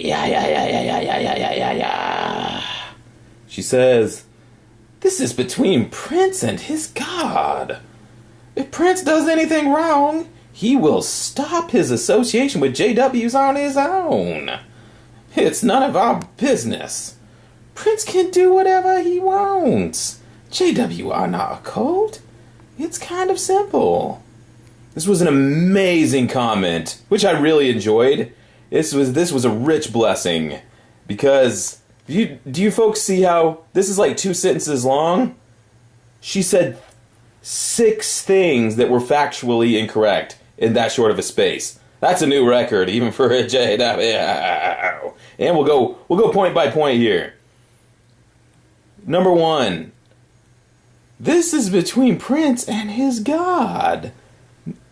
Yeah. She says, this is between Prince and his God. If Prince does anything wrong, he will stop his association with JWs on his own. It's none of our business. Prince can do whatever he wants. JW are not a cult. It's kind of simple. This was an amazing comment, which I really enjoyed. This was a rich blessing, because do you folks see how this is like 2 sentences long? She said 6 things that were factually incorrect in that short of a space. That's a new record, even for a JW. And we'll go point by point here. Number 1. This is between Prince and his God.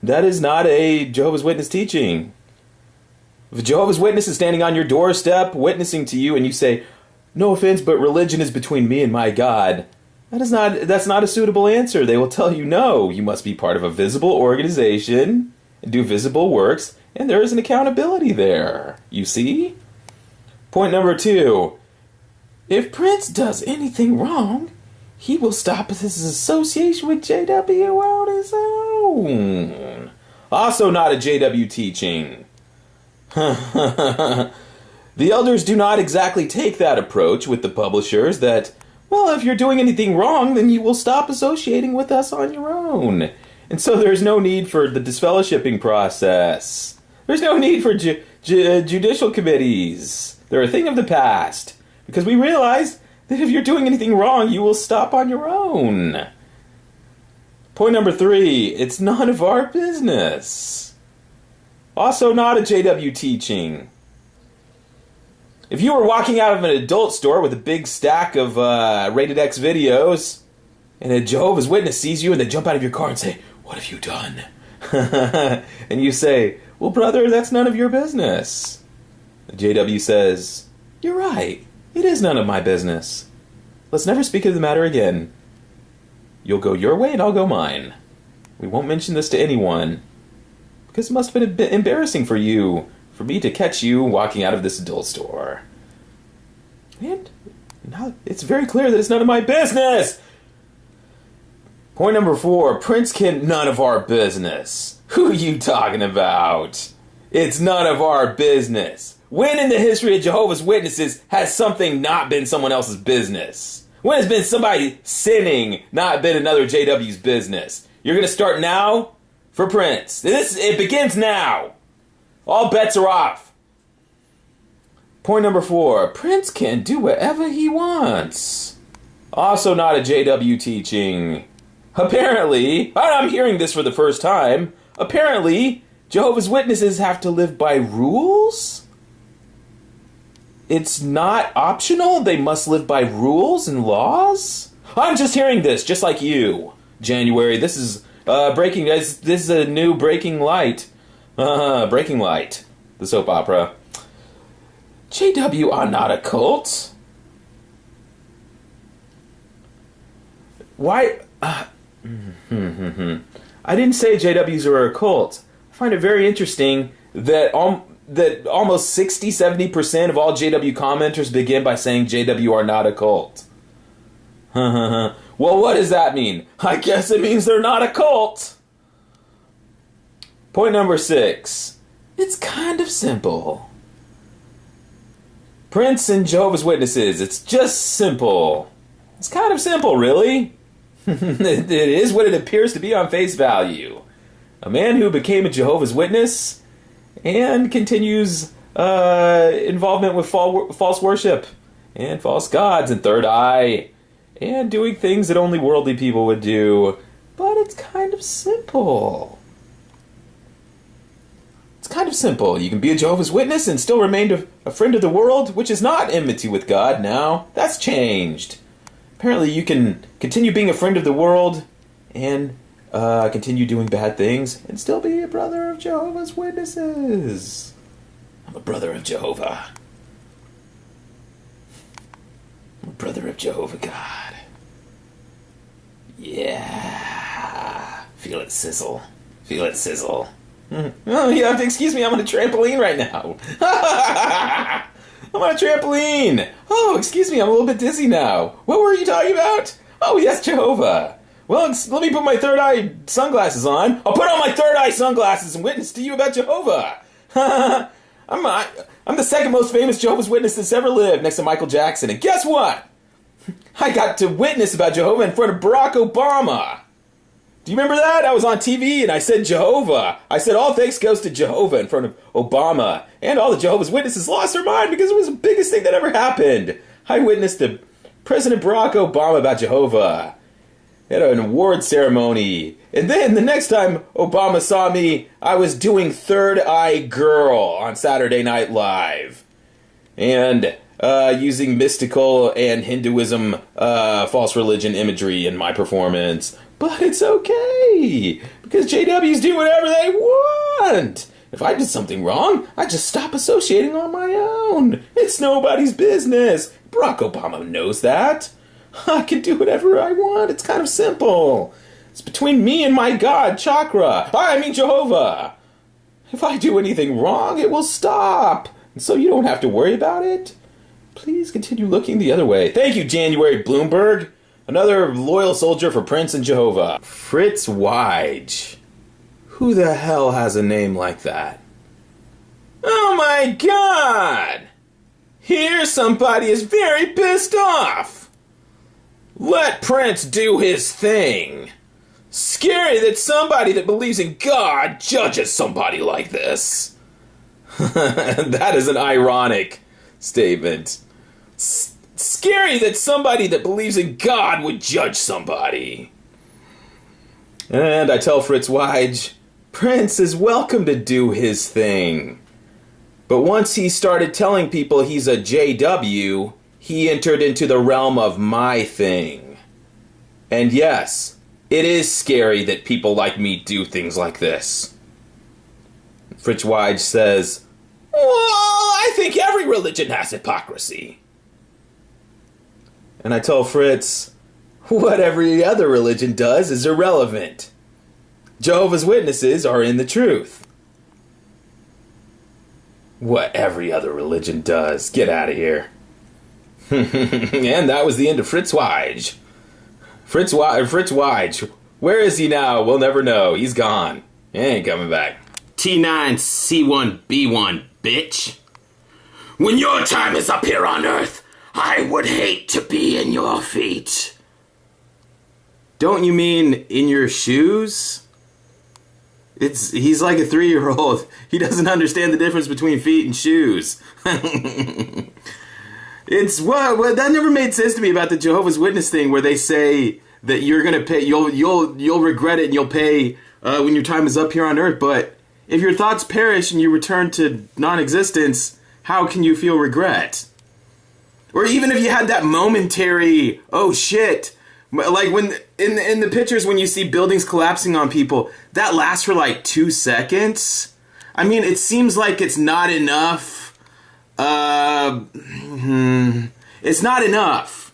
That is not a Jehovah's Witness teaching. If a Jehovah's Witness is standing on your doorstep witnessing to you and you say, no offense, but religion is between me and my God, that's not a suitable answer. They will tell you, no, you must be part of a visible organization and do visible works, and there is an accountability there. You see? Point number 2. If Prince does anything wrong, he will stop his association with JW on his own. Also not a JW teaching. The elders do not exactly take that approach with the publishers that, well, if you're doing anything wrong, then you will stop associating with us on your own. And so there's no need for the disfellowshipping process. There's no need for judicial committees. They're a thing of the past. Because we realize that if you're doing anything wrong, you will stop on your own. Point number 3, it's none of our business. Also not a JW teaching. If you were walking out of an adult store with a big stack of rated X videos, and a Jehovah's Witness sees you and they jump out of your car and say, what have you done? And you say, well, brother, that's none of your business. The JW says, you're right. It is none of my business. Let's never speak of the matter again. You'll go your way and I'll go mine. We won't mention this to anyone, because it must have been a bit embarrassing for me to catch you walking out of this adult store. And now it's very clear that it's none of my business. Point number 4, Prince can none of our business. Who are you talking about? It's none of our business. When in the history of Jehovah's Witnesses has something not been someone else's business? When has been somebody sinning not been another JW's business? You're going to start now for Prince. It begins now. All bets are off. Point number 4, Prince can do whatever he wants. Also not a JW teaching. Apparently, I'm hearing this for the first time, apparently Jehovah's Witnesses have to live by rules? It's not optional? They must live by rules and laws? I'm just hearing this, just like you. January, this is breaking. This is a new Breaking Light. Breaking Light, the soap opera. JW are not a cult. Why? I didn't say JWs are a cult. I find it very interesting that almost 60-70% of all JW commenters begin by saying JW are not a cult. Well, what does that mean? I guess it means they're not a cult. Point number 6. It's kind of simple. Prince and Jehovah's Witnesses, it's just simple. It's kind of simple, really. It is what it appears to be on face value. A man who became a Jehovah's Witness and continues involvement with false worship and false gods and third eye and doing things that only worldly people would do. But it's kind of simple. It's kind of simple. You can be a Jehovah's Witness and still remain a friend of the world, which is not enmity with God now. That's changed. Apparently you can continue being a friend of the world and continue doing bad things and still be a brother of Jehovah's Witnesses. I'm a brother of Jehovah. I'm a brother of Jehovah God. Yeah. Feel it sizzle. Feel it sizzle. Oh, you have to excuse me, I'm on a trampoline right now. I'm on a trampoline. Oh, excuse me, I'm a little bit dizzy now. What were you talking about? Oh, yes, Jehovah. Well, let me put my third eye sunglasses on. I'll put on my third eye sunglasses and witness to you about Jehovah. I'm the second most famous Jehovah's Witness that's ever lived, next to Michael Jackson. And guess what? I got to witness about Jehovah in front of Barack Obama. Do you remember that? I was on TV and I said Jehovah. I said all thanks goes to Jehovah in front of Obama. And all the Jehovah's Witnesses lost their mind because it was the biggest thing that ever happened. I witnessed to President Barack Obama about Jehovah at an award ceremony. And then the next time Obama saw me, I was doing Third Eye Girl on Saturday Night Live. And using mystical and Hinduism false religion imagery in my performance. But it's okay, because JWs do whatever they want. If I did something wrong, I just stop associating on my own. It's nobody's business. Barack Obama knows that. I can do whatever I want. It's kind of simple. It's between me and my God, Chakra. I mean Jehovah. If I do anything wrong, it will stop. And so you don't have to worry about it. Please continue looking the other way. Thank you, January Bloomberg. Another loyal soldier for Prince and Jehovah. Fritz Weige. Who the hell has a name like that? Oh my God! Here somebody is very pissed off. Let Prince do his thing. Scary that somebody that believes in God judges somebody like this. That is an ironic statement. Scary that somebody that believes in God would judge somebody. And I tell Fritz Weige, Prince is welcome to do his thing. But once he started telling people he's a JW, he entered into the realm of my thing. And yes, it is scary that people like me do things like this. Fritz Weige says, well, I think every religion has hypocrisy. And I tell Fritz, what every other religion does is irrelevant. Jehovah's Witnesses are in the truth. What every other religion does. Get out of here. And that was the end of Fritz Weige. Fritz Weige. Where is he now? We'll never know. He's gone. He ain't coming back. T9C1B1, bitch. When your time is up here on Earth, I would hate to be in your feet. Don't you mean in your shoes? He's like a 3-year-old. He doesn't understand the difference between feet and shoes. It's what that never made sense to me about the Jehovah's Witness thing, where they say that you're gonna pay, you'll regret it and you'll pay when your time is up here on Earth. But if your thoughts perish and you return to non-existence, how can you feel regret? Or even if you had that momentary, oh shit, like when in the pictures when you see buildings collapsing on people, that lasts for like 2 seconds. I mean, it seems like it's not enough. It's not enough.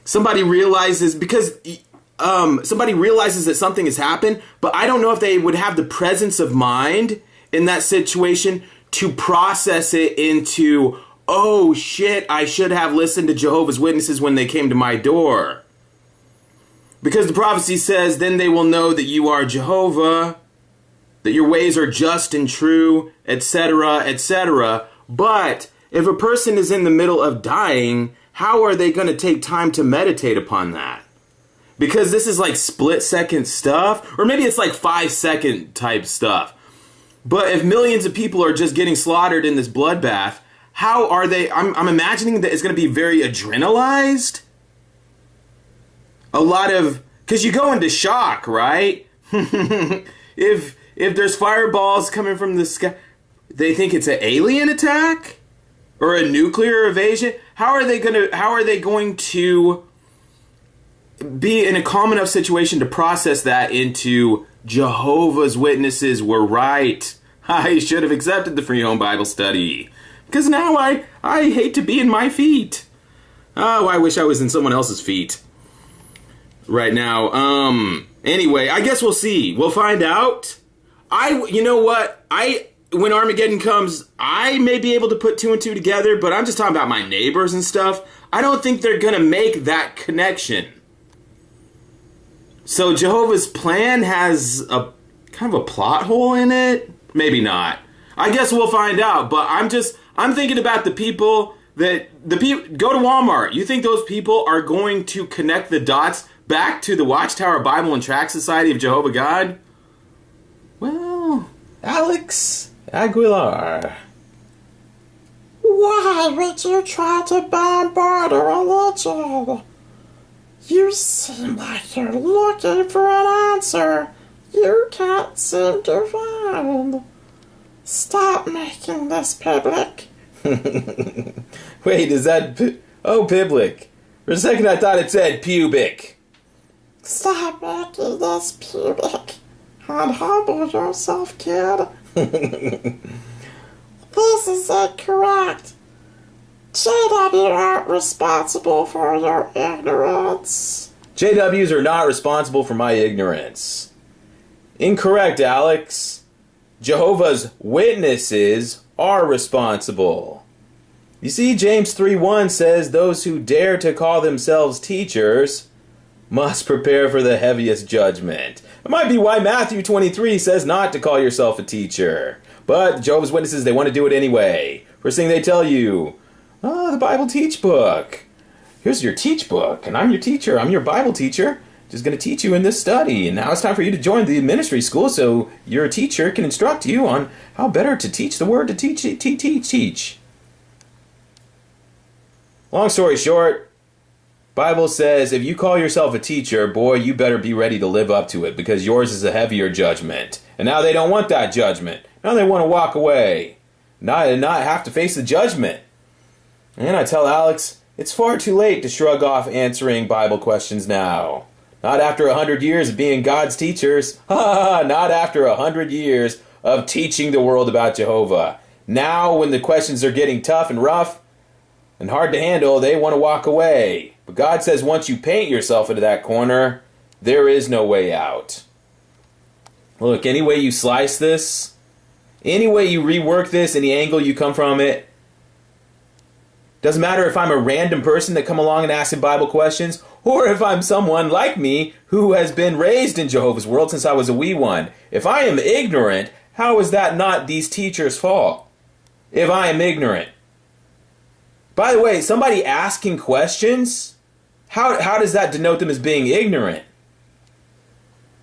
Somebody realizes that something has happened, but I don't know if they would have the presence of mind in that situation to process it into, oh shit, I should have listened to Jehovah's Witnesses when they came to my door. Because the prophecy says, then they will know that you are Jehovah, that your ways are just and true, etc., etc. But if a person is in the middle of dying, how are they going to take time to meditate upon that? Because this is like split-second stuff, or maybe it's like 5-second type stuff. But if millions of people are just getting slaughtered in this bloodbath, how are they? I'm imagining that it's going to be very adrenalized. A lot of, because you go into shock, right? If there's fireballs coming from the sky, they think it's an alien attack or a nuclear invasion. How are they going to be in a calm enough situation to process that into Jehovah's Witnesses were right? I should have accepted the free home Bible study. Because now I hate to be in my feet. Oh, I wish I was in someone else's feet right now. Anyway, I guess we'll see. We'll find out. You know what? when Armageddon comes, I may be able to put two and two together, but I'm just talking about my neighbors and stuff. I don't think they're going to make that connection. So Jehovah's plan has a kind of a plot hole in it? Maybe not. I guess we'll find out, but I'm thinking about the people go to Walmart. You think those people are going to connect the dots back to the Watchtower Bible and Tract Society of Jehovah God? Well, Alex Aguilar. Why would you try to bombard a religion? You seem like you're looking for an answer you can't seem to find. Stop making this public. Wait, is that... public. For a second I thought it said pubic. Stop making this pubic. And humble yourself, kid. This is incorrect. JW aren't responsible for your ignorance. JWs are not responsible for my ignorance. Incorrect, Alex. Jehovah's Witnesses are responsible. You see, James 3:1 says those who dare to call themselves teachers must prepare for the heaviest judgment. It might be why Matthew 23 says not to call yourself a teacher. But Jehovah's Witnesses, they want to do it anyway. First thing they tell you, the Bible teach book. Here's your teach book, and I'm your teacher. I'm your Bible teacher. Just going to teach you in this study. And now it's time for you to join the ministry school so your teacher can instruct you on how better to teach the word to teach. Long story short, Bible says if you call yourself a teacher, boy, you better be ready to live up to it because yours is a heavier judgment. And now they don't want that judgment. Now they want to walk away. Not have to face the judgment. And I tell Alex, it's far too late to shrug off answering Bible questions now. Not after 100 years of being God's teachers. Not after 100 years of teaching the world about Jehovah. Now when the questions are getting tough and rough and hard to handle, they want to walk away. But God says once you paint yourself into that corner, there is no way out. Look, any way you slice this, any way you rework this, any angle you come from it, doesn't matter if I'm a random person that come along and asking Bible questions, or if I'm someone like me who has been raised in Jehovah's world since I was a wee one. If I am ignorant, how is that not these teachers' fault? If I am ignorant. By the way, somebody asking questions, how does that denote them as being ignorant?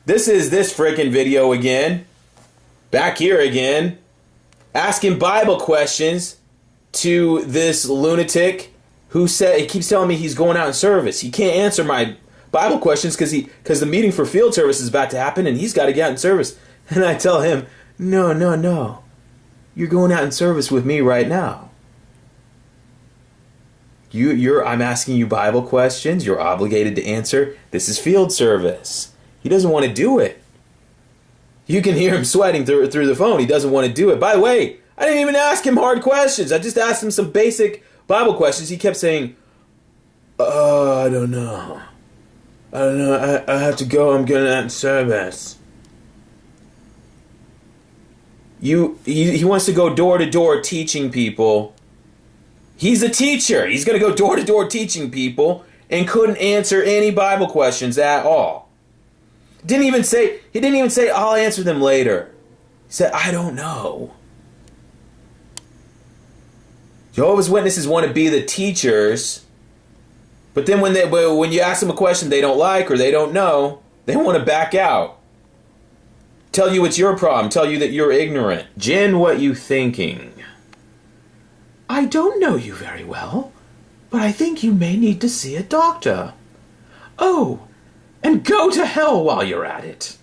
This is this frickin' video again. Back here again. Asking Bible questions to this lunatic who said he keeps telling me he's going out in service. He can't answer my Bible questions because the meeting for field service is about to happen and he's got to get out in service. And I tell him, no. You're going out in service with me right now. I'm asking you Bible questions. You're obligated to answer. This is field service. He doesn't want to do it. You can hear him sweating through the phone. He doesn't want to do it. By the way, I didn't even ask him hard questions. I just asked him some basic Bible questions. He kept saying, I don't know. I have to go. I'm going out in service. He wants to go door to door teaching people. He's a teacher. He's going to go door to door teaching people and couldn't answer any Bible questions at all. He didn't even say, I'll answer them later. He said, I don't know. Jehovah's Witnesses want to be the teachers, but then when you ask them a question they don't like or they don't know, they want to back out. Tell you it's your problem. Tell you that you're ignorant. Jen, what you thinking? I don't know you very well, but I think you may need to see a doctor. Oh, and go to hell while you're at it.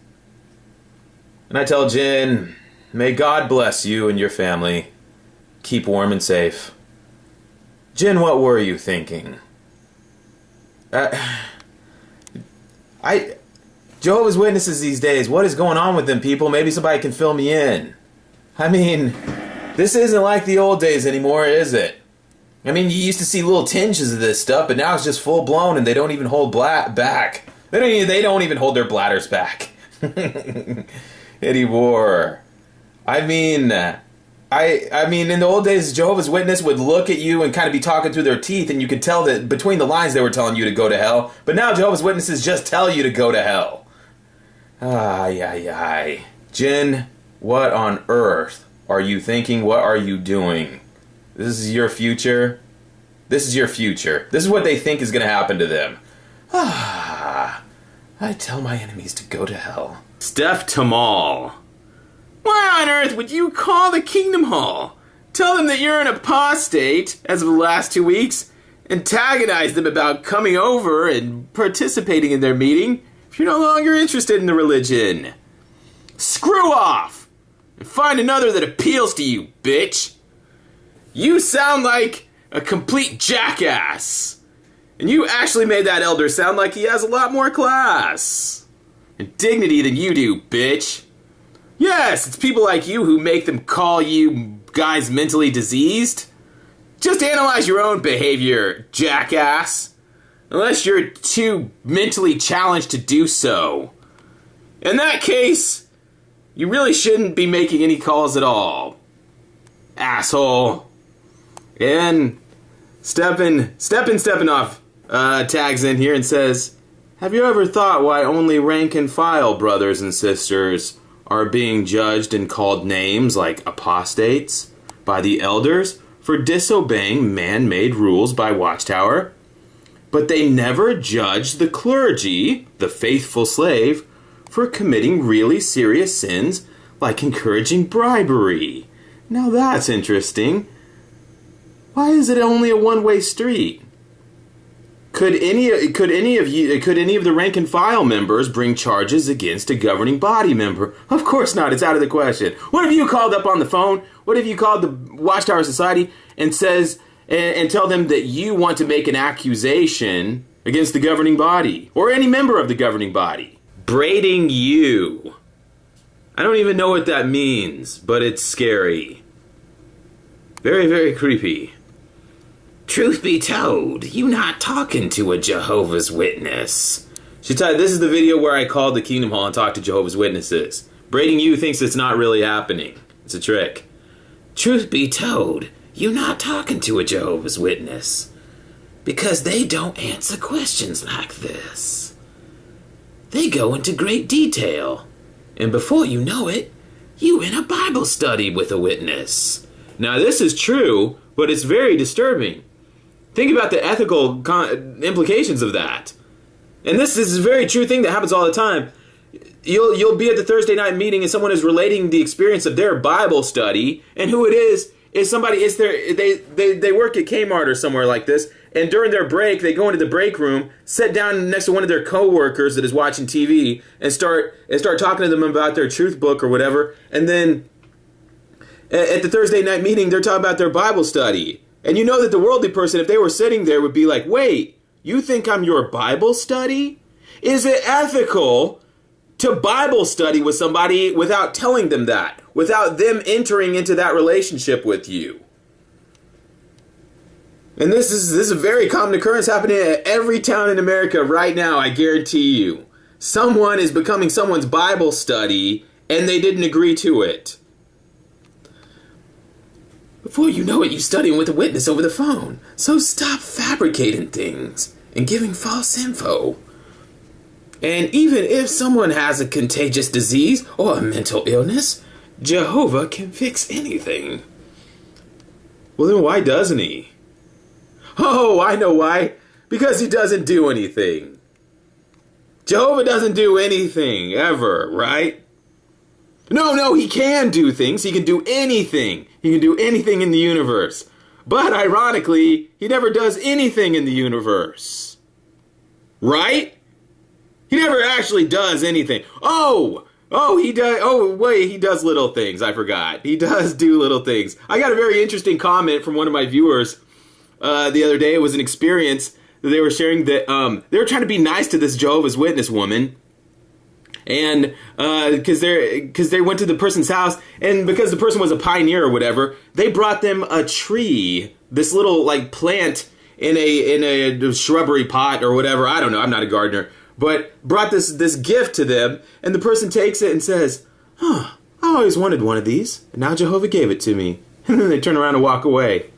And I tell Jen, may God bless you and your family. Keep warm and safe. Jen, what were you thinking? Jehovah's Witnesses these days, what is going on with them people? Maybe somebody can fill me in. I mean, this isn't like the old days anymore, is it? I mean, you used to see little tinges of this stuff, but now it's just full blown and they don't even hold back. They don't even hold their bladders back anymore. I mean, I mean, in the old days, Jehovah's Witness would look at you and kind of be talking through their teeth, and you could tell that between the lines they were telling you to go to hell. But now Jehovah's Witnesses just tell you to go to hell. Ay. Jen, what on earth are you thinking? What are you doing? This is your future? This is your future. This is what they think is going to happen to them. I tell my enemies to go to hell. Steph Tamal. Why on earth would you call the Kingdom Hall? Tell them that you're an apostate as of the last 2 weeks. Antagonize them about coming over and participating in their meeting if you're no longer interested in the religion. Screw off! And find another that appeals to you, bitch. You sound like a complete jackass. And you actually made that elder sound like he has a lot more class and dignity than you do, bitch. Yes, it's people like you who make them call you guys mentally diseased. Just analyze your own behavior, jackass. Unless you're too mentally challenged to do so. In that case, you really shouldn't be making any calls at all. Asshole. And Steppin' off tags in here and says, have you ever thought why only rank and file brothers and sisters are being judged and called names like apostates by the elders for disobeying man-made rules by Watchtower? But they never judge the clergy, the faithful slave, for committing really serious sins like encouraging bribery. Now that's interesting. Why is it only a one-way street? Could any of the rank and file members bring charges against a governing body member? Of course not. It's out of the question. What if you called up on the phone? What if you called the Watchtower Society and tell them that you want to make an accusation against the governing body or any member of the governing body? Braiding you. I don't even know what that means, but it's scary. Very, very creepy. Truth be told, you not talking to a Jehovah's Witness. This is the video where I called the Kingdom Hall and talked to Jehovah's Witnesses. Braiding you thinks it's not really happening. It's a trick. Truth be told, you not talking to a Jehovah's Witness. Because they don't answer questions like this. They go into great detail. And before you know it, you in a Bible study with a witness. Now this is true, but it's very disturbing. Think about the ethical implications of that. And this is a very true thing that happens all the time. You'll be at the Thursday night meeting and someone is relating the experience of their Bible study, and who it is somebody, they work at Kmart or somewhere like this, and during their break, they go into the break room, sit down next to one of their coworkers that is watching TV, and start talking to them about their truth book or whatever, and then at the Thursday night meeting, they're talking about their Bible study. And you know that the worldly person, if they were sitting there, would be like, wait, you think I'm your Bible study? Is it ethical to Bible study with somebody without telling them that? Without them entering into that relationship with you? And this is a very common occurrence happening at every town in America right now, I guarantee you. Someone is becoming someone's Bible study, and they didn't agree to it. Before you know it, you're studying with a witness over the phone. So stop fabricating things and giving false info. And even if someone has a contagious disease or a mental illness, Jehovah can fix anything. Well, then why doesn't he? Oh, I know why. Because he doesn't do anything. Jehovah doesn't do anything, ever, right? No, he can do things. He can do anything. He can do anything in the universe. But ironically, he never does anything in the universe. Right? He never actually does anything. He does. Oh, wait, he does little things. I forgot. He does do little things. I got a very interesting comment from one of my viewers the other day. It was an experience that they were sharing that they were trying to be nice to this Jehovah's Witness woman. And because they went to the person's house, and because the person was a pioneer or whatever, they brought them a tree, this little like plant in a shrubbery pot or whatever. I don't know. I'm not a gardener, but brought this gift to them, and the person takes it and says, "Huh, I always wanted one of these, and now Jehovah gave it to me." And then they turn around and walk away.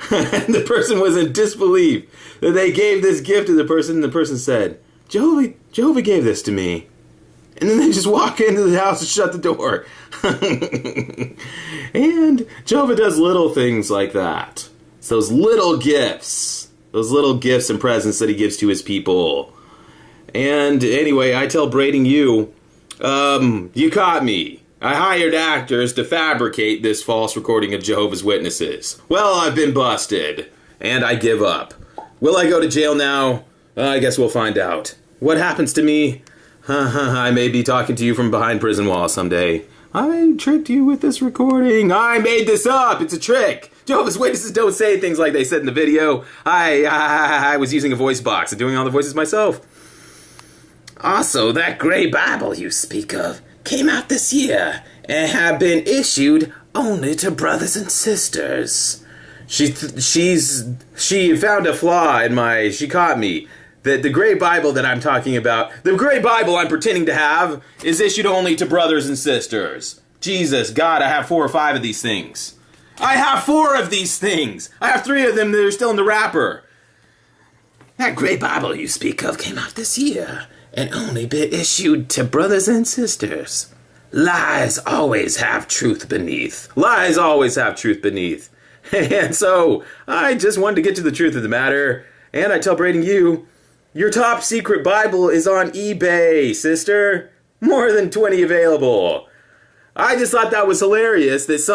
And the person was in disbelief that they gave this gift to the person, and the person said, Jehovah gave this to me. And then they just walk into the house and shut the door. And Jehovah does little things like that. It's those little gifts and presents that he gives to his people. And anyway, I tell Braiding you, you caught me. I hired actors to fabricate this false recording of Jehovah's Witnesses. Well, I've been busted, and I give up. Will I go to jail now? I guess we'll find out. What happens to me? I may be talking to you from behind prison walls someday. I tricked you with this recording. I made this up. It's a trick. Jehovah's Witnesses don't say things like they said in the video. I was using a voice box and doing all the voices myself. Also, that gray Bible you speak of came out this year and have been issued only to brothers and sisters. She found a flaw in she caught me. That the gray Bible that I'm talking about, the gray Bible I'm pretending to have, is issued only to brothers and sisters. Jesus, God, I have 4 or 5 of these things. I have 4 of these things. I have 3 of them that are still in the wrapper. That gray Bible you speak of came out this year and only been issued to brothers and sisters. Lies always have truth beneath. Lies always have truth beneath. And so, I just wanted to get to the truth of the matter, and I tell Braiding you, your top secret Bible is on eBay, sister. More than 20 available. I just thought that was hilarious that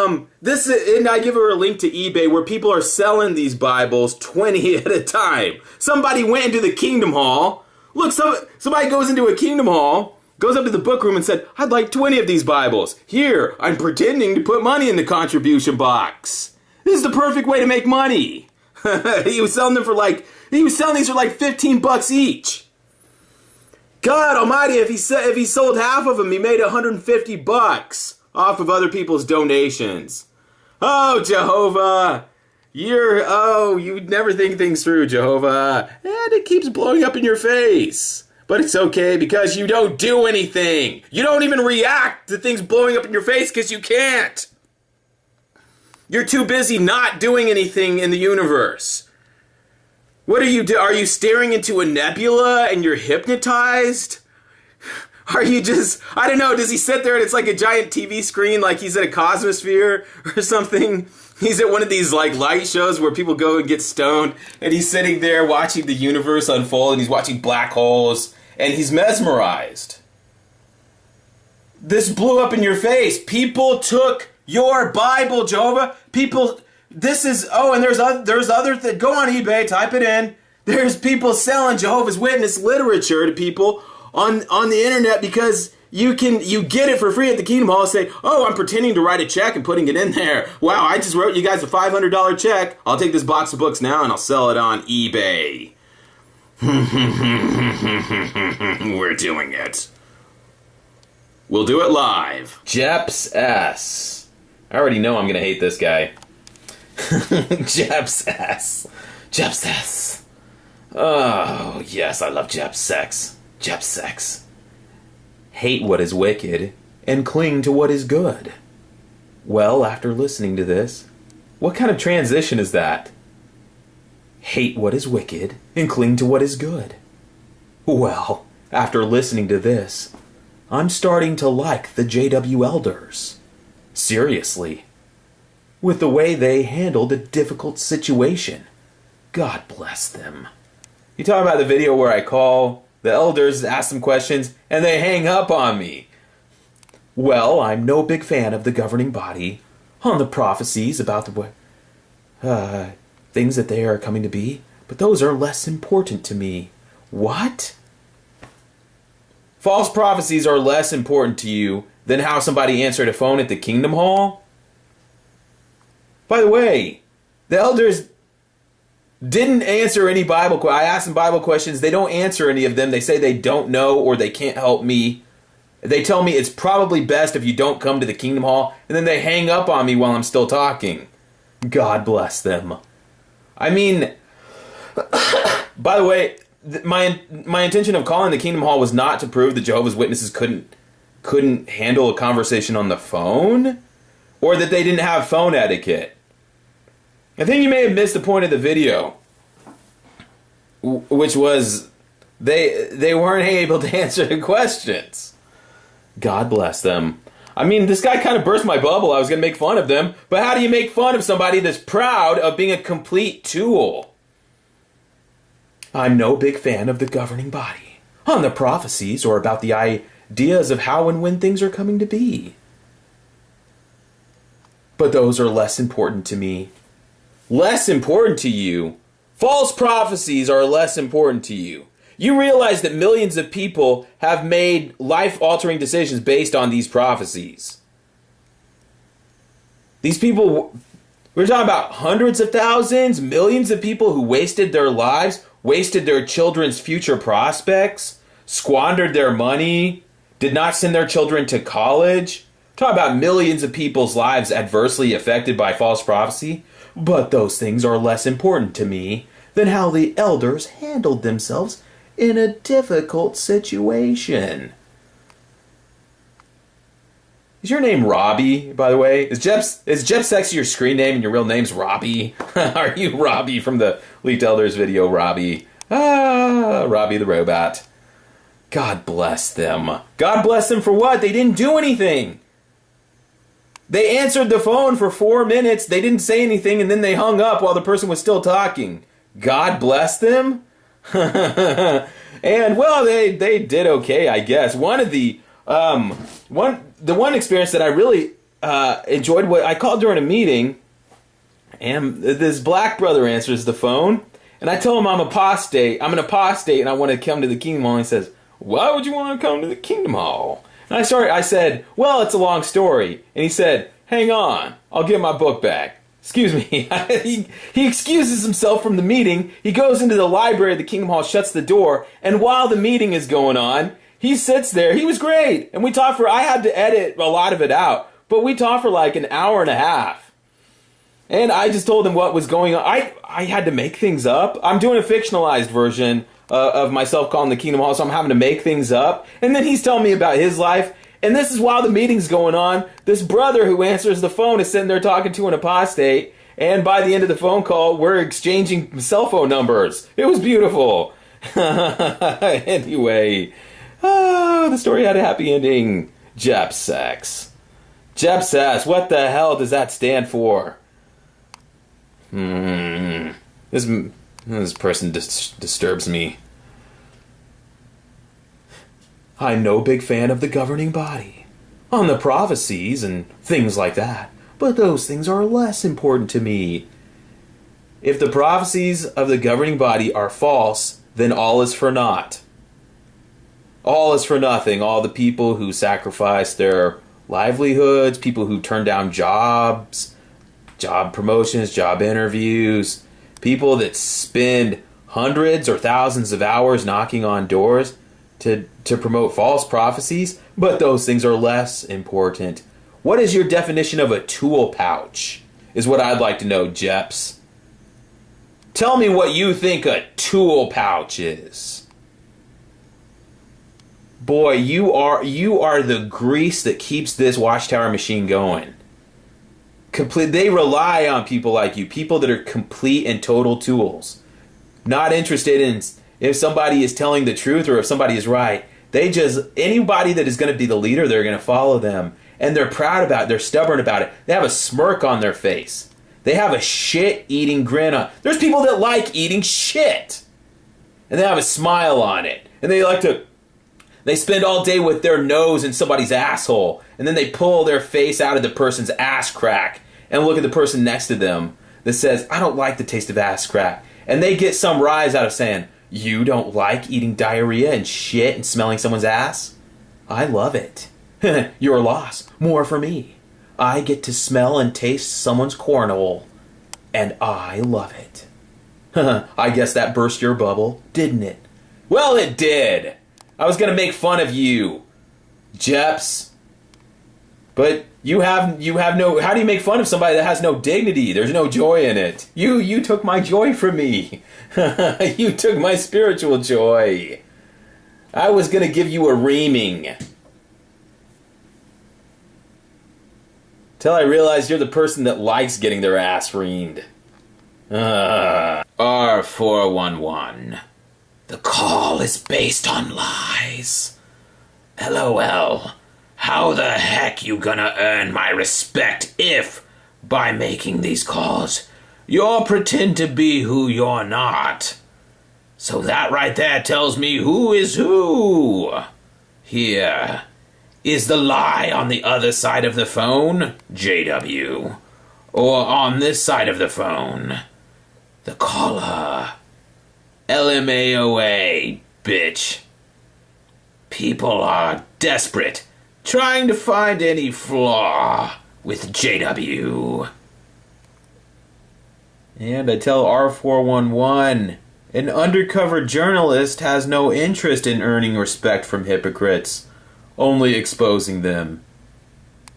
and I give her a link to eBay where people are selling these Bibles 20 at a time. Somebody went into the Kingdom Hall. Look, somebody goes into a Kingdom Hall, goes up to the book room and said, I'd like 20 of these Bibles. Here, I'm pretending to put money in the contribution box. This is the perfect way to make money. He was selling these for like $15 each. God almighty, if he sold half of them, he made $150 off of other people's donations. Oh, Jehovah. You never think things through, Jehovah. And it keeps blowing up in your face. But it's okay because you don't do anything. You don't even react to things blowing up in your face because you can't. You're too busy not doing anything in the universe. What are you doing? Are you staring into a nebula and you're hypnotized? Are you just, I don't know, does he sit there and it's like a giant TV screen like he's at a Cosmosphere or something? He's at one of these like light shows where people go and get stoned and he's sitting there watching the universe unfold and he's watching black holes and he's mesmerized. This blew up in your face. People took your Bible, Jehovah. People, and there's other things. Go on eBay, type it in. There's people selling Jehovah's Witness literature to people on the internet because you get it for free at the Kingdom Hall and say, oh, I'm pretending to write a check and putting it in there. Wow, I just wrote you guys a $500 check. I'll take this box of books now and I'll sell it on eBay. We're doing it. We'll do it live. Jeps S. I already know I'm going to hate this guy. Jeps S. Jeps S. Oh, yes, I love Jeps sex. Jeps sex. Hate what is wicked and cling to what is good. Well, after listening to this, what kind of transition is that? Hate what is wicked and cling to what is good. Well, after listening to this, I'm starting to like the JW elders. Seriously. With the way they handled a difficult situation. God bless them. You talk about the video where I call the elders, ask them questions, and they hang up on me. Well, I'm no big fan of the governing body on the prophecies about the things that they are coming to be, but those are less important to me. What? False prophecies are less important to you than how somebody answered a phone at the Kingdom Hall? By the way, the elders didn't answer any Bible questions. I asked them Bible questions. They don't answer any of them. They say they don't know or they can't help me. They tell me it's probably best if you don't come to the Kingdom Hall, and then they hang up on me while I'm still talking. God bless them. I mean, by the way, my intention of calling the Kingdom Hall was not to prove that Jehovah's Witnesses couldn't handle a conversation on the phone. or that they didn't have phone etiquette. I think you may have missed the point of the video, which was they weren't able to answer the questions. God bless them. I mean, this guy kind of burst my bubble. I was going to make fun of them, but how do you make fun of somebody that's proud of being a complete tool? I'm no big fan of the governing body on the prophecies or about the ideas of how and when things are coming to be. But those are less important to me. Less important to you. False prophecies are less important to you. You realize that millions of people have made life-altering decisions based on these prophecies. These people, we're talking about hundreds of thousands, millions of people who wasted their lives, wasted their children's future prospects, squandered their money, did not send their children to college. We're talking about millions of people's lives adversely affected by false prophecy. But those things are less important to me than how the elders handled themselves in a difficult situation. Is your name Robbie, by the way? Is Jeff Sexy your screen name and your real name's Robbie? Are you Robbie from the Leaked Elders video, Robbie? Robbie the robot. God bless them. God bless them for what? They didn't do anything. They answered the phone for 4 minutes, they didn't say anything, and then they hung up while the person was still talking. God bless them? And, well, they did okay, I guess. One experience that I really enjoyed, what I called during a meeting, and this black brother answers the phone, and I tell him I'm an apostate, and I want to come to the Kingdom Hall, and he says, why would you want to come to the Kingdom Hall? And I said, well, it's a long story. And he said, hang on, I'll get my book back. Excuse me. He excuses himself from the meeting. He goes into the library of the Kingdom Hall, shuts the door. And while the meeting is going on, he sits there. He was great. And we talked I had to edit a lot of it out, but we talked for like an hour and a half. And I just told him what was going on. I had to make things up. I'm doing a fictionalized version of myself calling the Kingdom Hall, so I'm having to make things up. And then he's telling me about his life. And this is while the meeting's going on. This brother who answers the phone is sitting there talking to an apostate. And by the end of the phone call, we're exchanging cell phone numbers. It was beautiful. Anyway, the story had a happy ending. Jepsex. Jepsex, what the hell does that stand for? This person disturbs me. I'm no big fan of the governing body on the prophecies and things like that, but those things are less important to me. If the prophecies of the governing body are false, then all is for naught. All is for nothing. All the people who sacrifice their livelihoods, people who turn down jobs, job promotions, job interviews, people that spend hundreds or thousands of hours knocking on doors to promote false prophecies, but those things are less important. What is your definition of a tool pouch? Is what I'd like to know, Jeps. Tell me what you think a tool pouch is. Boy, you are the grease that keeps this Watchtower machine going. They rely on people like you, people that are complete and total tools. Not interested in if somebody is telling the truth or if somebody is right. Anybody that is going to be the leader, they're going to follow them. And they're proud about it. They're stubborn about it. They have a smirk on their face. They have a shit-eating grin on. There's people that like eating shit. And they have a smile on it. And they spend all day with their nose in somebody's asshole. And then they pull their face out of the person's ass crack and look at the person next to them that says, I don't like the taste of ass crack. And they get some rise out of saying, you don't like eating diarrhea and shit and smelling someone's ass? I love it. Your loss. More for me. I get to smell and taste someone's cornhole. And I love it. I guess that burst your bubble, didn't it? Well, it did. I was going to make fun of you, Jeps. But you have no... How do you make fun of somebody that has no dignity? There's no joy in it. You took my joy from me. You took my spiritual joy. I was going to give you a reaming. Till I realize you're the person that likes getting their ass reamed. R411. The call is based on lies. LOL. How the heck you gonna earn my respect if, by making these calls, you'll pretend to be who you're not? So that right there tells me who is who. Here. Is the lie on the other side of the phone, JW? Or on this side of the phone, the caller? LMAOA, bitch. People are desperate, trying to find any flaw with JW. And I tell R411, an undercover journalist has no interest in earning respect from hypocrites, only exposing them.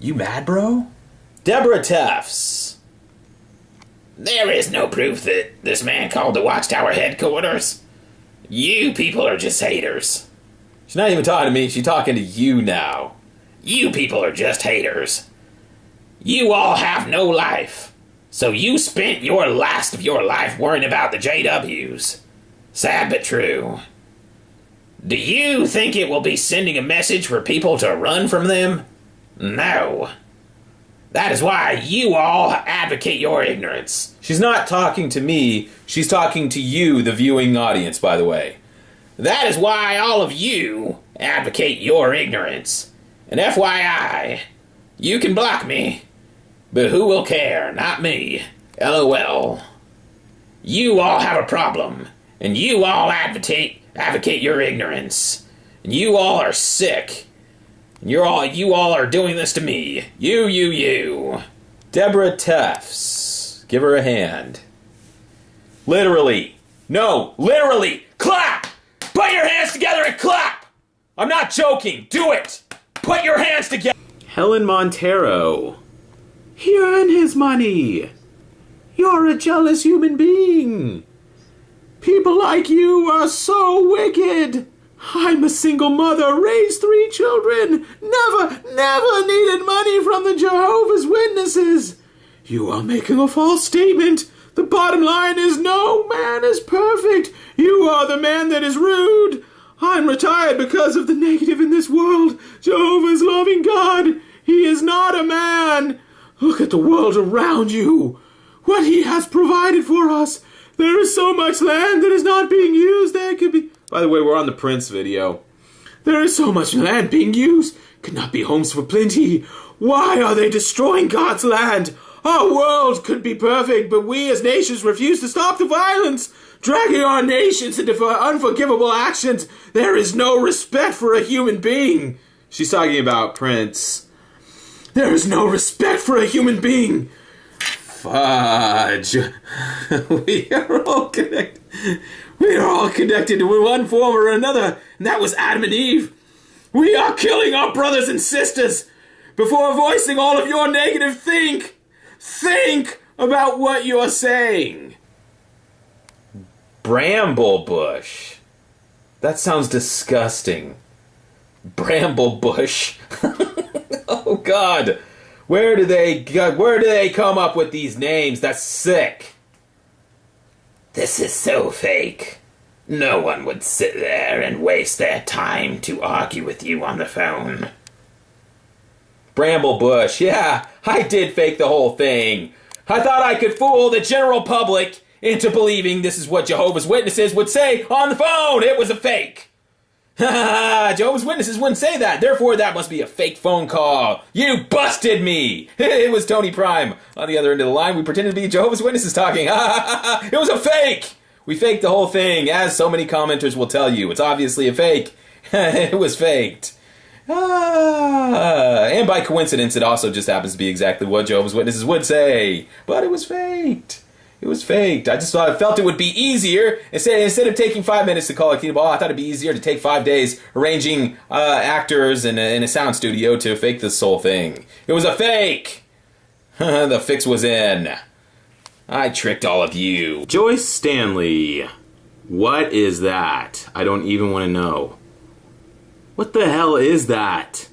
You mad, bro? Deborah Tefts. There is no proof that this man called the Watchtower headquarters. You people are just haters. She's not even talking to me, she's talking to you now. You people are just haters. You all have no life. So you spent your last of your life worrying about the JWs. Sad but true. Do you think it will be sending a message for people to run from them? No. That is why you all advocate your ignorance. She's not talking to me, she's talking to you, the viewing audience, by the way. That is why all of you advocate your ignorance. And FYI, you can block me, but who will care? Not me. LOL. You all have a problem, and you all advocate your ignorance. And you all are sick. And you all are doing this to me. You. Deborah Tefts. Give her a hand. Literally. No, literally. Clap! Put your hands together and clap! I'm not joking. Do it! Put your hands together. Helen Montero. He earned his money. You're a jealous human being. People like you are so wicked. I'm a single mother, raised 3 children, never needed money from the Jehovah's Witnesses. You are making a false statement. The bottom line is no man is perfect. You are the man that is rude. I'm retired because of the negative in this world. Jehovah's loving God. He is not a man. Look at the world around you. What he has provided for us. There is so much land that is not being used. There could be... By the way, we're on the Prince video. There is so much land being used. Could not be homes for plenty. Why are they destroying God's land? Our world could be perfect, but we as nations refuse to stop the violence, dragging our nations into unforgivable actions. There is no respect for a human being. She's talking about Prince. There is no respect for a human being. Fudge. We are all connected. We are all connected in one form or another, and that was Adam and Eve. We are killing our brothers and sisters. Before voicing all of your negative, think about what you're saying. Bramble bush. That sounds disgusting. Bramble bush. Oh God. Where do they come up with these names? That's sick. This is so fake. No one would sit there and waste their time to argue with you on the phone. Bramble bush. Yeah, I did fake the whole thing. I thought I could fool the general public into believing this is what Jehovah's Witnesses would say on the phone. It was a fake. Jehovah's Witnesses wouldn't say that. Therefore, that must be a fake phone call. You busted me. It was Tony Prime on the other end of the line. We pretended to be Jehovah's Witnesses talking. It was a fake. We faked the whole thing, as so many commenters will tell you. It's obviously a fake. It was faked. And by coincidence, it also just happens to be exactly what Jehovah's Witnesses would say. But it was faked. It was faked. I just felt it would be easier. Instead of taking 5 minutes to call a cue ball, I thought it'd be easier to take 5 days arranging actors in a sound studio to fake this whole thing. It was a fake. The fix was in. I tricked all of you. Joyce Stanley. What is that? I don't even want to know. What the hell is that?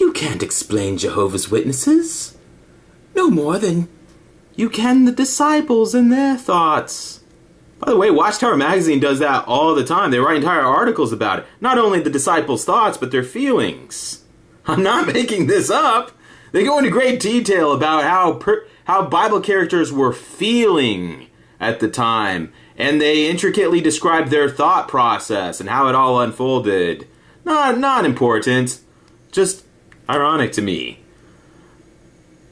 You can't explain Jehovah's Witnesses. No more than you can the disciples and their thoughts. By the way, Watchtower Magazine does that all the time. They write entire articles about it. Not only the disciples' thoughts, but their feelings. I'm not making this up. They go into great detail about how Bible characters were feeling at the time. And they intricately describe their thought process and how it all unfolded. Not important. Just ironic to me.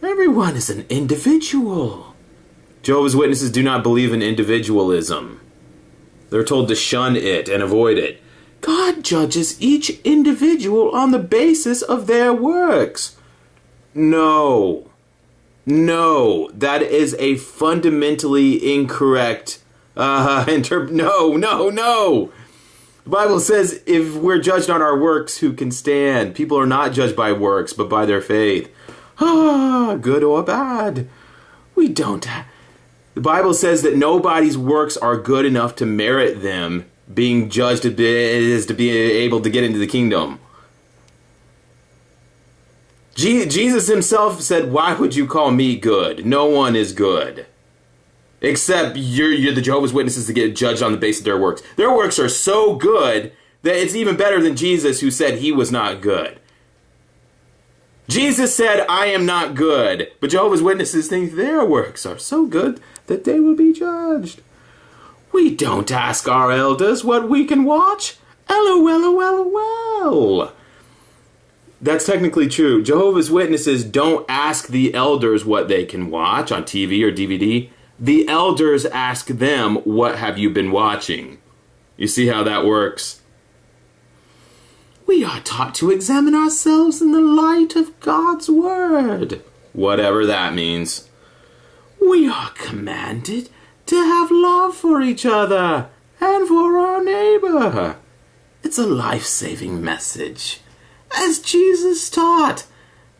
Everyone is an individual. Jehovah's Witnesses do not believe in individualism. They're told to shun it and avoid it. God judges each individual on the basis of their works. No, that is a fundamentally incorrect No. The Bible says if we're judged on our works, who can stand? People are not judged by works, but by their faith. Good or bad. The Bible says that nobody's works are good enough to merit them being judged to be able to get into the kingdom. Jesus himself said, why would you call me good? No one is good. Except you're the Jehovah's Witnesses to get judged on the basis of their works. Their works are so good that it's even better than Jesus, who said he was not good. Jesus said, I am not good. But Jehovah's Witnesses think their works are so good that they will be judged. We don't ask our elders what we can watch. LOL. That's technically true. Jehovah's Witnesses don't ask the elders what they can watch on TV or DVD. The elders ask them, what have you been watching? You see how that works? We are taught to examine ourselves in the light of God's Word. Whatever that means. We are commanded to have love for each other and for our neighbor. It's a life-saving message, as Jesus taught,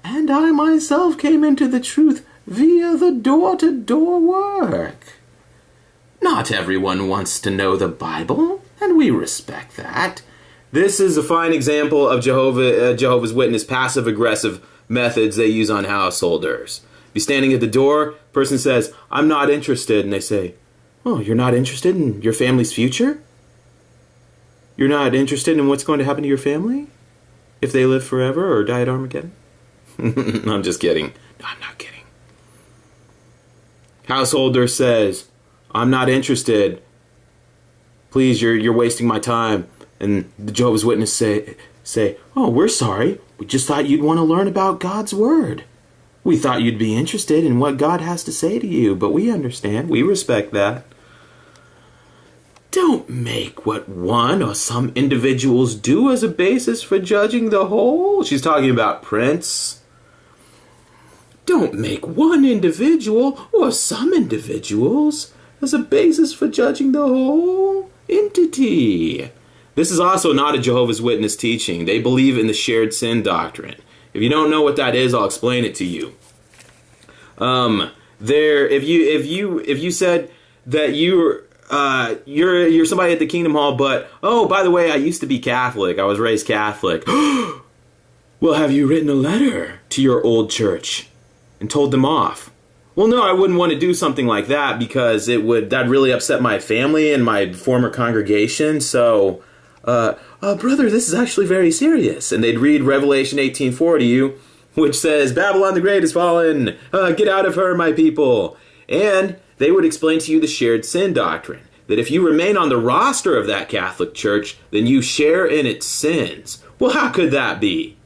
and I myself came into the truth via the door-to-door work. Not everyone wants to know the Bible, and we respect that. This is a fine example of Jehovah's Witness passive-aggressive methods they use on householders. Be standing at the door, person says, I'm not interested, and they say, oh, you're not interested in your family's future? You're not interested in what's going to happen to your family? If they live forever or die at Armageddon? I'm just kidding. No, I'm not kidding. Householder says, I'm not interested. Please, you're wasting my time. And the Jehovah's Witnesses say, oh, we're sorry. We just thought you'd want to learn about God's Word. We thought you'd be interested in what God has to say to you, but we understand. We respect that. Don't make what one or some individuals do as a basis for judging the whole. She's talking about Prince. Don't make one individual or some individuals as a basis for judging the whole entity. This is also not a Jehovah's Witness teaching. They believe in the shared sin doctrine. If you don't know what that is, I'll explain it to you. If you said that you're somebody at the Kingdom Hall, but oh, by the way, I used to be Catholic. I was raised Catholic. Well, have you written a letter to your old church and told them off? Well, no, I wouldn't want to do something like that because that'd really upset my family and my former congregation. So, brother, this is actually very serious. And they'd read Revelation 18:4 to you, which says, Babylon the Great has fallen. Get out of her, my people. And they would explain to you the shared sin doctrine, that if you remain on the roster of that Catholic Church, then you share in its sins. Well, how could that be?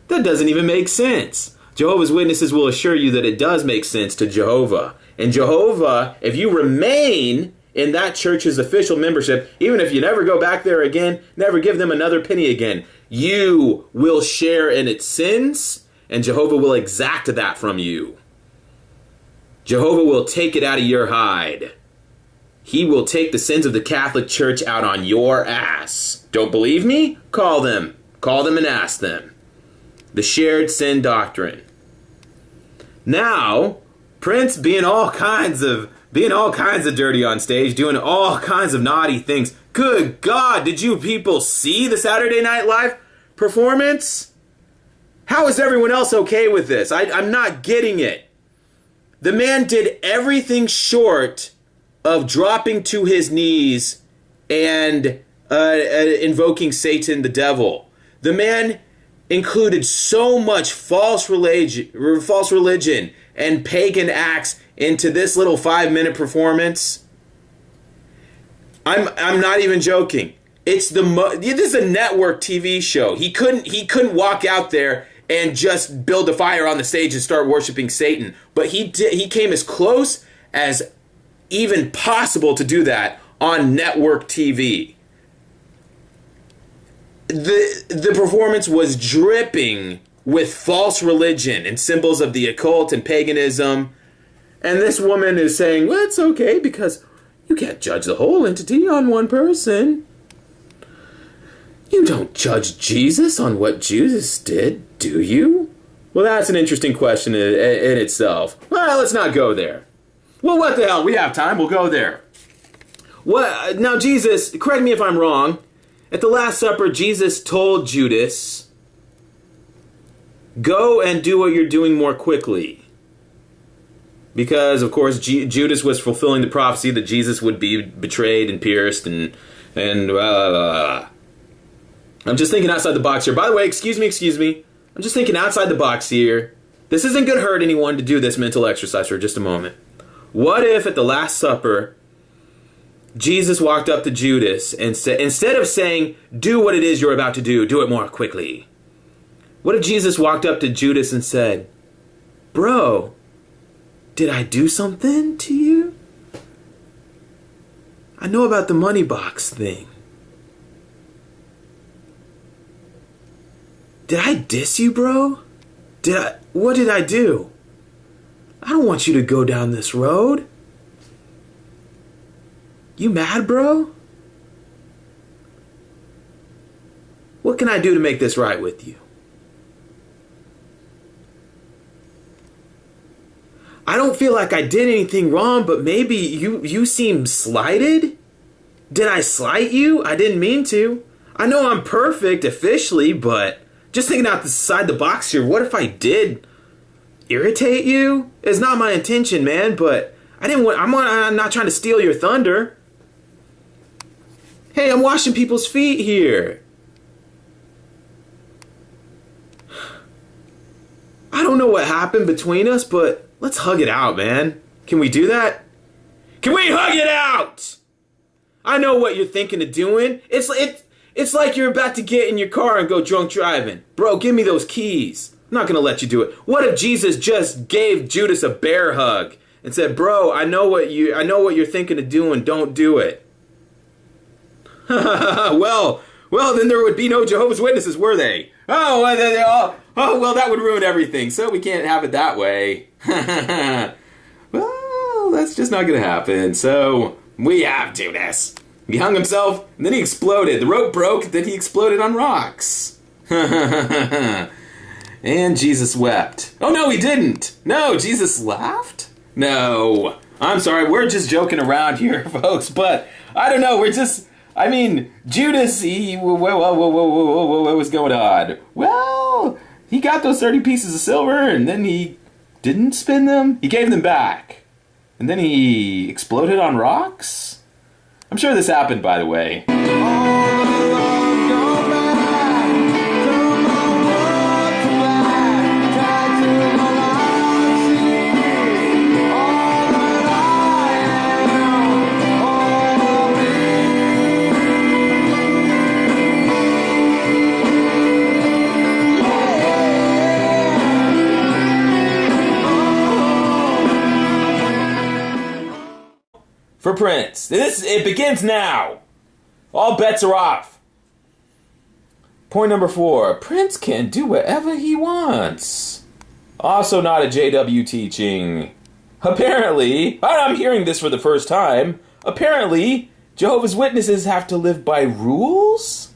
That doesn't even make sense. Jehovah's Witnesses will assure you that it does make sense to Jehovah. And Jehovah, if you remain in that church's official membership, even if you never go back there again, never give them another penny again, you will share in its sins, and Jehovah will exact that from you. Jehovah will take it out of your hide. He will take the sins of the Catholic Church out on your ass. Don't believe me? Call them. Call them and ask them. The shared sin doctrine. Now, Prince being all kinds of dirty on stage, doing all kinds of naughty things. Good God, did you people see the Saturday Night Live performance? How is everyone else okay with this? I'm not getting it. The man did everything short of dropping to his knees and invoking Satan, the devil. The man included so much false religion and pagan acts into this little 5-minute performance. I'm not even joking. This is a network TV show. He couldn't walk out there and just build a fire on the stage and start worshiping Satan. But he came as close as even possible to do that on network TV. The performance was dripping with false religion and symbols of the occult and paganism. And this woman is saying, well, it's okay because you can't judge the whole entity on one person. You don't judge Jesus on what Jesus did, do you? Well, that's an interesting question in itself. Well, let's not go there. Well, what the hell? We have time. We'll go there. Now, Jesus, correct me if I'm wrong. At the Last Supper, Jesus told Judas, go and do what you're doing more quickly. Because, of course, Judas was fulfilling the prophecy that Jesus would be betrayed and pierced and I'm just thinking outside the box here. By the way, excuse me. I'm just thinking outside the box here. This isn't going to hurt anyone to do this mental exercise for just a moment. What if at the Last Supper, Jesus walked up to Judas and said, instead of saying, do what it is you're about to do it more quickly. What if Jesus walked up to Judas and said, bro, did I do something to you? I know about the money box thing. Did I diss you, bro? What did I do? I don't want you to go down this road. You mad, bro? What can I do to make this right with you? I don't feel like I did anything wrong, but maybe you seem slighted? Did I slight you? I didn't mean to. I know I'm perfect officially, but just thinking outside the box here, what if I did irritate you? It's not my intention, man, but I'm not trying to steal your thunder. Hey, I'm washing people's feet here. I don't know what happened between us, but let's hug it out, man. Can we do that? Can we hug it out? I know what you're thinking of doing. It's like you're about to get in your car and go drunk driving. Bro, give me those keys. I'm not going to let you do it. What if Jesus just gave Judas a bear hug and said, bro, I know what you're thinking of doing. Don't do it. well, then there would be no Jehovah's Witnesses, were they? Oh, well, that would ruin everything. So we can't have it that way. Well, that's just not going to happen. So we have Judas. He hung himself, and then he exploded. The rope broke, then he exploded on rocks. And Jesus wept. Oh, no, he didn't. No, Jesus laughed? No. I'm sorry, we're just joking around here, folks, but I don't know, Judas, what was going on? Well, he got those 30 pieces of silver, and then he didn't spin them. He gave them back. And then he exploded on rocks? I'm sure this happened, by the way. For Prince. It begins now. All bets are off. Point number 4. Prince can do whatever he wants. Also not a JW teaching. Apparently, I'm hearing this for the first time, apparently Jehovah's Witnesses have to live by rules?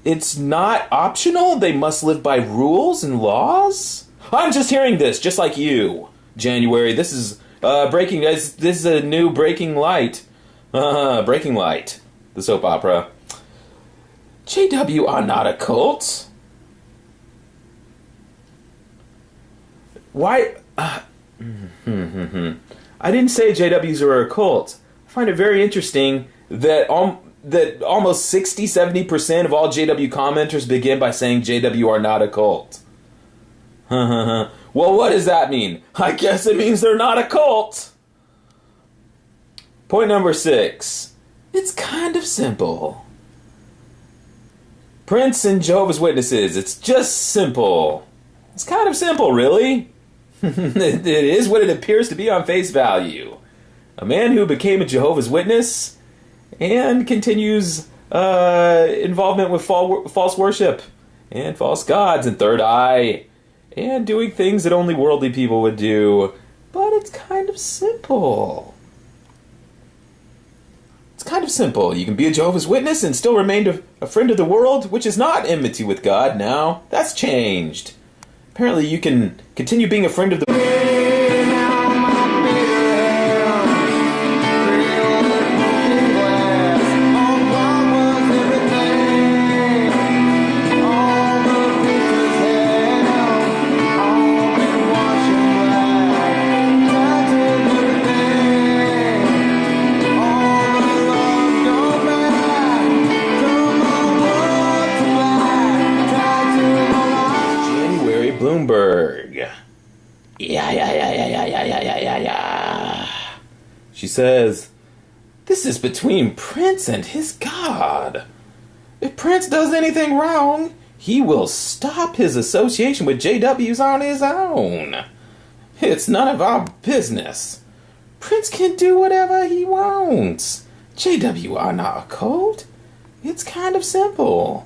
It's not optional? They must live by rules and laws? I'm just hearing this, just like you. January, this is breaking, guys. This is a new Breaking Light. Breaking Light, the soap opera. JW are not a cult. Why? I didn't say JWs are a cult. I find it very interesting that that almost 60-70% of all JW commenters begin by saying JW are not a cult. Well, what does that mean? I guess it means they're not a cult. Point number 6. It's kind of simple. Prince and Jehovah's Witnesses. It's just simple. It's kind of simple, really. It is what it appears to be on face value. A man who became a Jehovah's Witness and continues involvement with false worship and false gods and third eye and doing things that only worldly people would do. But it's kind of simple. It's kind of simple. You can be a Jehovah's Witness and still remain a friend of the world, which is not enmity with God now. That's changed. Apparently you can continue being a friend of the... Bloomberg. Yeah. She says, this is between Prince and his God. If Prince does anything wrong, he will stop his association with JWs on his own. It's none of our business. Prince can do whatever he wants. JW are not a cult. It's kind of simple.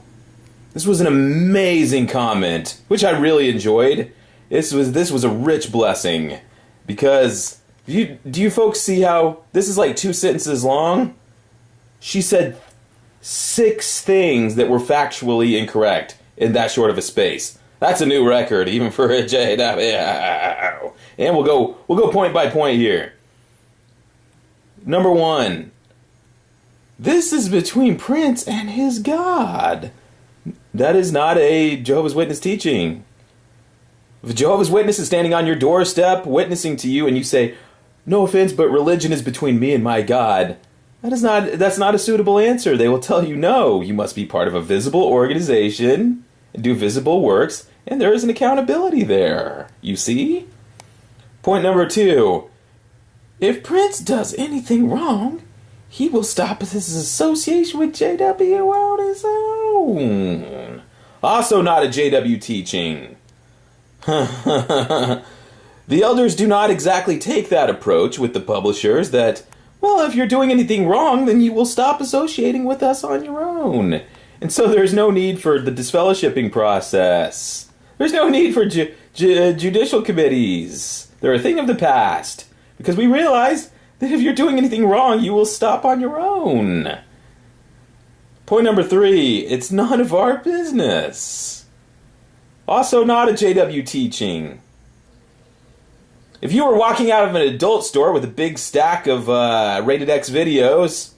This was an amazing comment, which I really enjoyed. This was a rich blessing, because do you folks see how this is like 2 sentences long? She said 6 things that were factually incorrect in that short of a space. That's a new record, even for a JW. And we'll go point by point here. Number 1. This is between Prince and his God. That is not a Jehovah's Witness teaching. If a Jehovah's Witness is standing on your doorstep witnessing to you and you say, no offense, but religion is between me and my God, that's not a suitable answer. They will tell you, no, you must be part of a visible organization and do visible works, and there is an accountability there. You see? Point number 2. If Prince does anything wrong, he will stop his association with JW on his own. Also not a JW teaching. The elders do not exactly take that approach with the publishers that, well, if you're doing anything wrong, then you will stop associating with us on your own. And so there's no need for the disfellowshipping process. There's no need for judicial committees. They're a thing of the past. Because we realize that if you're doing anything wrong, you will stop on your own. Point number 3, it's none of our business. Also not a JW teaching. If you were walking out of an adult store with a big stack of rated X videos,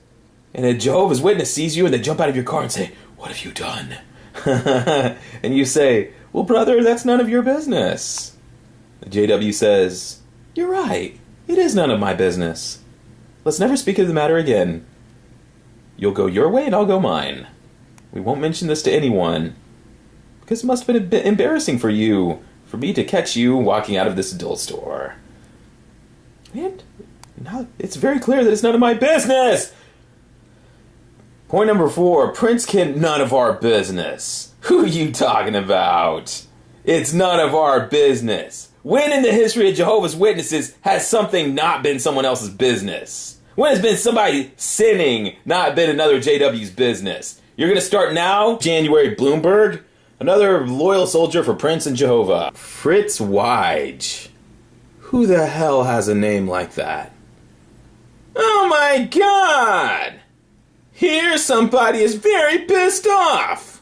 and a Jehovah's Witness sees you and they jump out of your car and say, what have you done? And you say, well, brother, that's none of your business. The JW says, you're right. It is none of my business. Let's never speak of the matter again. You'll go your way and I'll go mine. We won't mention this to anyone, because it must have been a bit embarrassing for me to catch you walking out of this adult store. And now it's very clear that it's none of my business. Point number 4, Prince can none of our business. Who are you talking about? It's none of our business. When in the history of Jehovah's Witnesses has something not been someone else's business? When has been somebody sinning not been another JW's business? You're going to start now? January Bloomberg? Another loyal soldier for Prince and Jehovah. Fritz Weige. Who the hell has a name like that? Oh my God! Here somebody is very pissed off.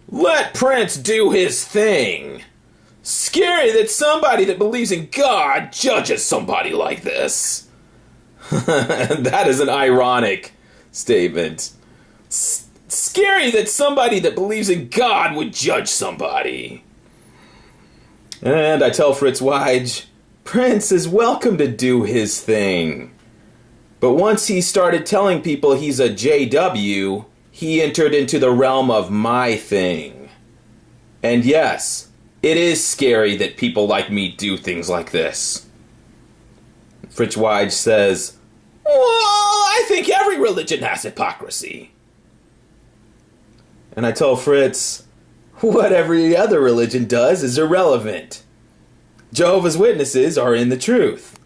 Let Prince do his thing. Scary that somebody that believes in God judges somebody like this. That is an ironic statement. Scary that somebody that believes in God would judge somebody. And I tell Fritz Weige, Prince is welcome to do his thing. But once he started telling people he's a JW, he entered into the realm of my thing. And yes, it is scary that people like me do things like this. Fritz Weige says, well, I think every religion has hypocrisy. And I tell Fritz, what every other religion does is irrelevant. Jehovah's Witnesses are in the truth.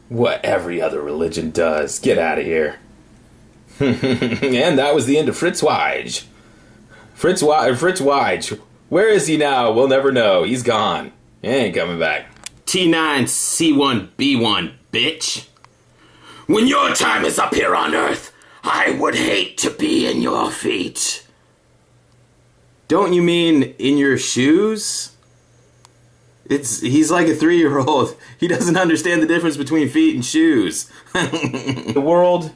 What every other religion does. Get out of here. And that was the end of Fritz Weige. Fritz Weige. Where is he now? We'll never know. He's gone. He ain't coming back. T9C1B1, bitch. When your time is up here on Earth, I would hate to be in your feet. Don't you mean in your shoes? He's like a 3-year-old. He doesn't understand the difference between feet and shoes. The world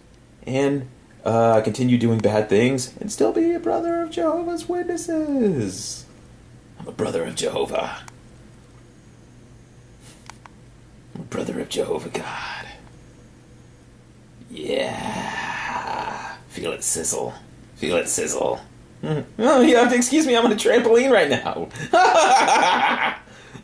and continue doing bad things and still be a brother of Jehovah's Witnesses. I'm a brother of Jehovah. I'm a brother of Jehovah God. Yeah. Feel it sizzle. Feel it sizzle. Oh, you have to excuse me. I'm on a trampoline right now.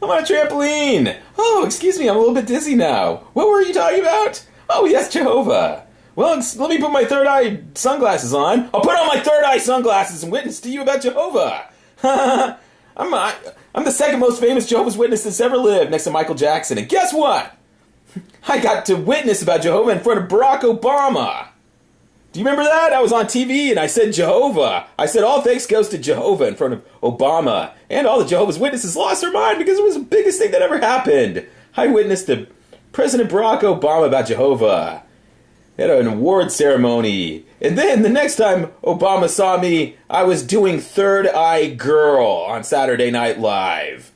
I'm on a trampoline. Oh, excuse me. I'm a little bit dizzy now. What were you talking about? Oh, yes, Jehovah. Well, let me put my third eye sunglasses on. I'll put on my third eye sunglasses and witness to you about Jehovah. I'm the second most famous Jehovah's Witness that's ever lived, next to Michael Jackson. And guess what? I got to witness about Jehovah in front of Barack Obama. Do you remember that? I was on TV and I said Jehovah. I said all thanks goes to Jehovah in front of Obama. And all the Jehovah's Witnesses lost their mind because it was the biggest thing that ever happened. I witnessed to President Barack Obama about Jehovah at an award ceremony. And then the next time Obama saw me, I was doing Third Eye Girl on Saturday Night Live.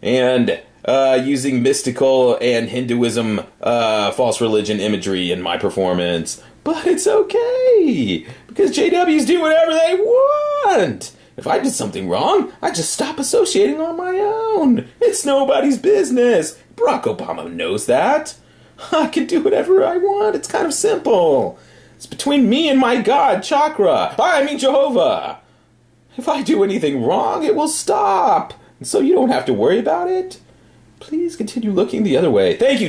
And using mystical and Hinduism false religion imagery in my performance. But it's okay, because JWs do whatever they want. If I did something wrong, I just stop associating on my own. It's nobody's business. Barack Obama knows that. I can do whatever I want. It's kind of simple. It's between me and my God, Chakra. I mean Jehovah. If I do anything wrong, it will stop. And so you don't have to worry about it. Please continue looking the other way. Thank you.